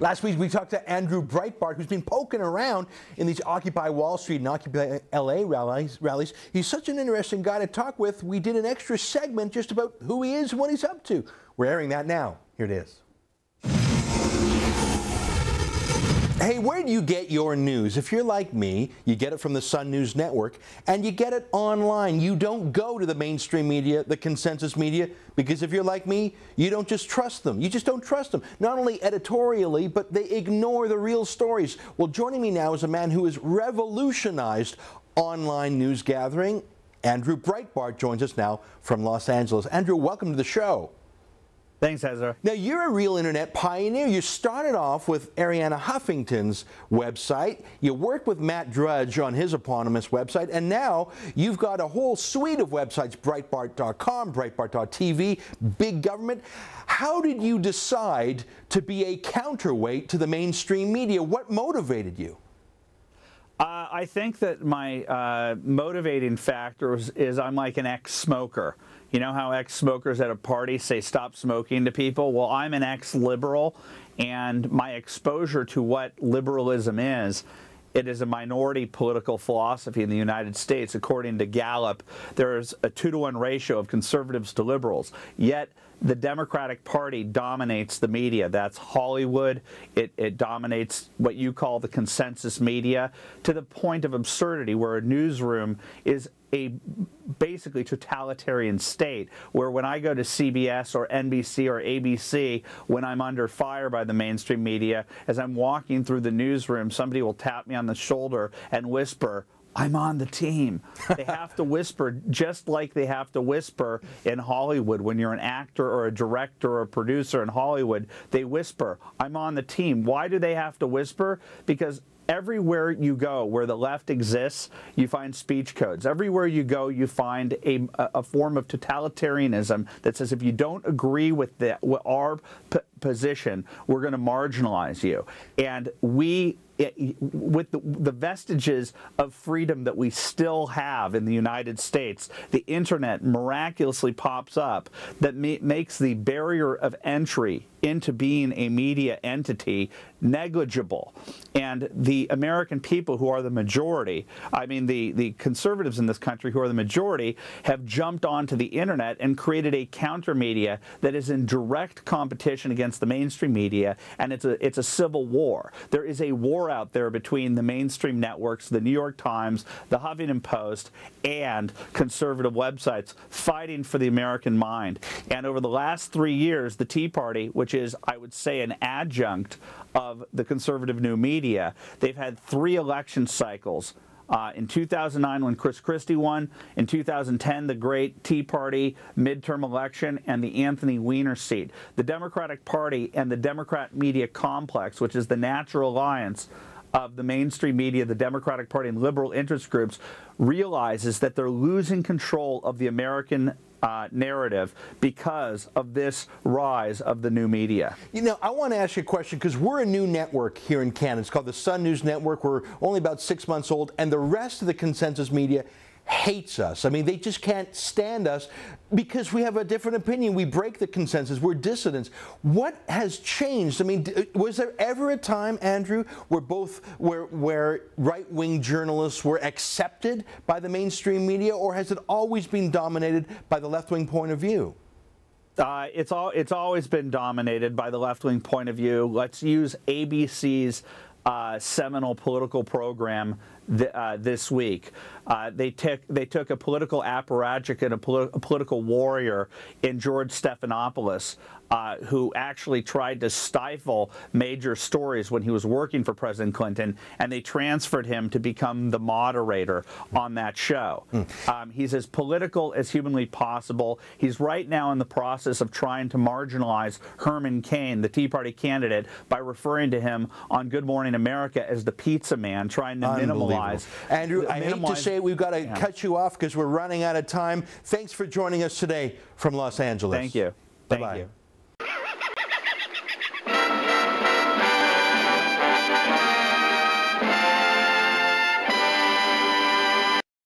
Last week, we talked to Andrew Breitbart, who's been poking around in these Occupy Wall Street and Occupy LA rallies. He's such an interesting guy to talk with. We did an extra segment just about who he is and what he's up to. We're airing that now. Here it is. Hey, where do you get your news? If you're like me, you get it from the Sun News Network, and you get it online. You don't go to the mainstream media, the consensus media, because if you're like me, you don't just trust them. You just don't trust them. Not only editorially, but they ignore the real stories. Well, joining me now is a man who has revolutionized online news gathering. Andrew Breitbart joins us now from Los Angeles. Andrew, welcome to the show. Thanks, Ezra. Now, you're a real internet pioneer. You started off with Arianna Huffington's website. You worked with Matt Drudge on his eponymous website. And now you've got a whole suite of websites, Breitbart.com, Breitbart.tv, big government. How did you decide to be a counterweight to the mainstream media? What motivated you? I think that my motivating factor is I'm like an ex-smoker. You know how ex-smokers at a party say stop smoking to people? Well, I'm an ex-liberal, and my exposure to what liberalism is, it is a minority political philosophy in the United States. According to Gallup, there's a 2-to-1 ratio of conservatives to liberals. Yet the Democratic Party dominates the media. That's Hollywood. It dominates what you call the consensus media to the point of absurdity, where a newsroom is a basically totalitarian state, where when I go to CBS or NBC or ABC, when I'm under fire by the mainstream media, as I'm walking through the newsroom, somebody will tap me on the shoulder and whisper, "I'm on the team." They have to whisper just like they have to whisper in Hollywood. When you're an actor or a director or a producer in Hollywood, they whisper, "I'm on the team." Why do they have to whisper? Because everywhere you go where the left exists, you find speech codes. Everywhere you go, you find a form of totalitarianism that says if you don't agree with our position, we're going to marginalize you. And with the vestiges of freedom that we still have in the United States, the internet miraculously pops up that makes the barrier of entry into being a media entity negligible. And the American people, who are the majority, I mean the conservatives in this country, who are the majority, have jumped onto the internet and created a counter media that is in direct competition against the mainstream media, and it's a civil war. There is a war out there between the mainstream networks, the New York Times, the Huffington Post, and conservative websites fighting for the American mind. And over the last 3 years, the Tea Party, which is, I would say, an adjunct of the conservative new media, they've had 3 election cycles. In 2009, when Chris Christie won, in 2010, the great Tea Party midterm election, and the Anthony Weiner seat. The Democratic Party and the Democrat media complex, which is the natural alliance of the mainstream media, the Democratic Party, and liberal interest groups, realizes that they're losing control of the American narrative because of this rise of the new media. You know, I want to ask you a question, because we're a new network here in Canada. It's called the Sun News Network. We're only about 6 months old, and the rest of the consensus media hates us. I mean, they just can't stand us because we have a different opinion. We break the consensus. We're dissidents. What has changed? I mean, was there ever a time, Andrew, where right-wing journalists were accepted by the mainstream media, or has it always been dominated by the left-wing point of view? It's always been dominated by the left-wing point of view. Let's use ABC's seminal political program this week. They took a political apparatchik and a political warrior in George Stephanopoulos, who actually tried to stifle major stories when he was working for President Clinton, and they transferred him to become the moderator on that show. He's as political as humanly possible. He's right now in the process of trying to marginalize Herman Cain, the Tea Party candidate, by referring to him on Good Morning America as the pizza man, trying to minimize. Andrew, I hate to say it, we've got to cut you off because we're running out of time. Thanks for joining us today from Los Angeles. Thank you. Thank you.